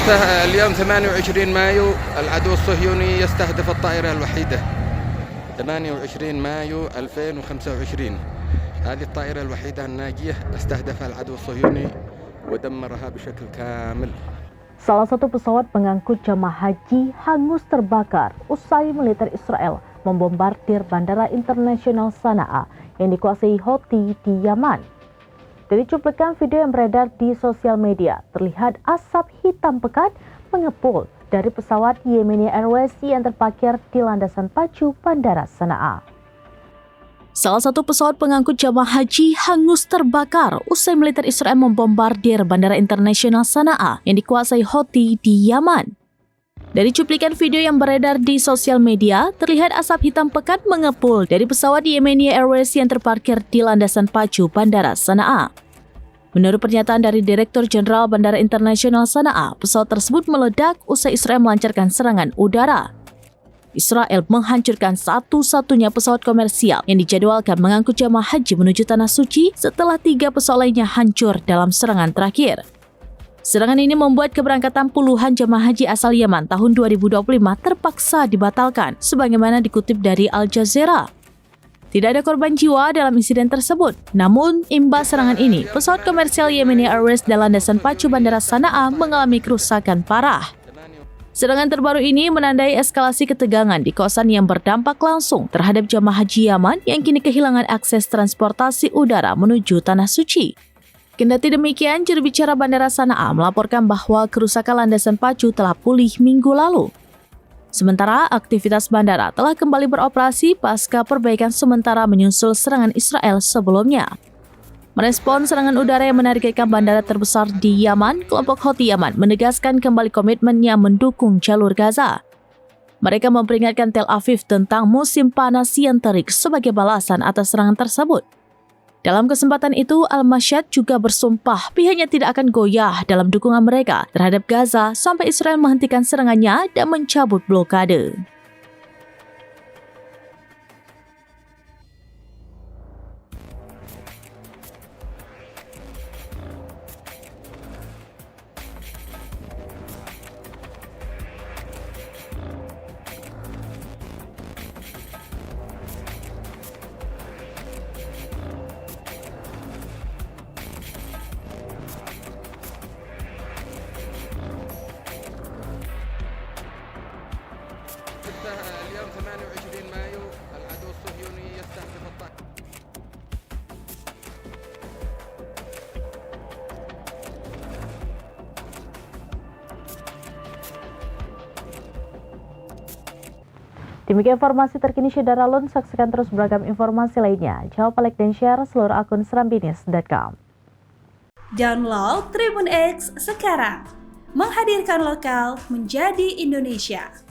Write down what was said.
اليوم 28 مايو العدو الصهيوني يستهدف الطائرة الوحيدة. 28 مايو 2025 هذه الطائرة الوحيدة الناجية استهدفها العدو الصهيوني ودمرها بشكل كامل. Salah satu pesawat pengangkut jamaah haji hangus terbakar usai militer Israel membombardir Bandara Internasional Sanaa yang dikuasai Houthi di Yaman. Dari cuplikan video yang beredar di sosial media, terlihat asap hitam pekat mengepul dari pesawat Yemeni Airways yang terparkir di landasan pacu Bandara Sanaa. Salah satu pesawat pengangkut jamaah haji hangus terbakar usai militer Israel membombardir Bandara Internasional Sanaa yang dikuasai Houthi di Yaman. Dari cuplikan video yang beredar di sosial media, terlihat asap hitam pekat mengepul dari pesawat Yemeni Airways yang terparkir di landasan pacu Bandara Sanaa. Menurut pernyataan dari Direktur Jenderal Bandara Internasional Sanaa, pesawat tersebut meledak usai Israel melancarkan serangan udara. Israel menghancurkan satu-satunya pesawat komersial yang dijadwalkan mengangkut jamaah haji menuju Tanah Suci setelah 3 pesawat lainnya hancur dalam serangan terakhir. Serangan ini membuat keberangkatan puluhan jamaah haji asal Yaman tahun 2025 terpaksa dibatalkan, sebagaimana dikutip dari Al Jazeera. Tidak ada korban jiwa dalam insiden tersebut. Namun, imbas serangan ini, pesawat komersial Yemeni Airways dan landasan pacu Bandara Sanaa mengalami kerusakan parah. Serangan terbaru ini menandai eskalasi ketegangan di kawasan yang berdampak langsung terhadap jamaah haji Yaman yang kini kehilangan akses transportasi udara menuju Tanah Suci. Kendati demikian, juru bicara Bandara Sanaa melaporkan bahwa kerusakan landasan pacu telah pulih minggu lalu. Sementara aktivitas bandara telah kembali beroperasi pasca perbaikan sementara menyusul serangan Israel sebelumnya. Merespon serangan udara yang menargetkan bandara terbesar di Yaman, kelompok Houthi Yaman menegaskan kembali komitmennya mendukung jalur Gaza. Mereka memperingatkan Tel Aviv tentang musim panas yang terik sebagai balasan atas serangan tersebut. Dalam kesempatan itu, Al-Mashhad juga bersumpah pihaknya tidak akan goyah dalam dukungan mereka terhadap Gaza sampai Israel menghentikan serangannya dan mencabut blokade. اليوم 28 مايو العدو الصهيوني يستهدف الطائرة. Demikian informasi terkini Syedara Lun, saksikan terus beragam informasi lainnya. Jangan lupa like dan share seluruh akun serambinis.com. Download Tribun X sekarang, menghadirkan lokal menjadi Indonesia.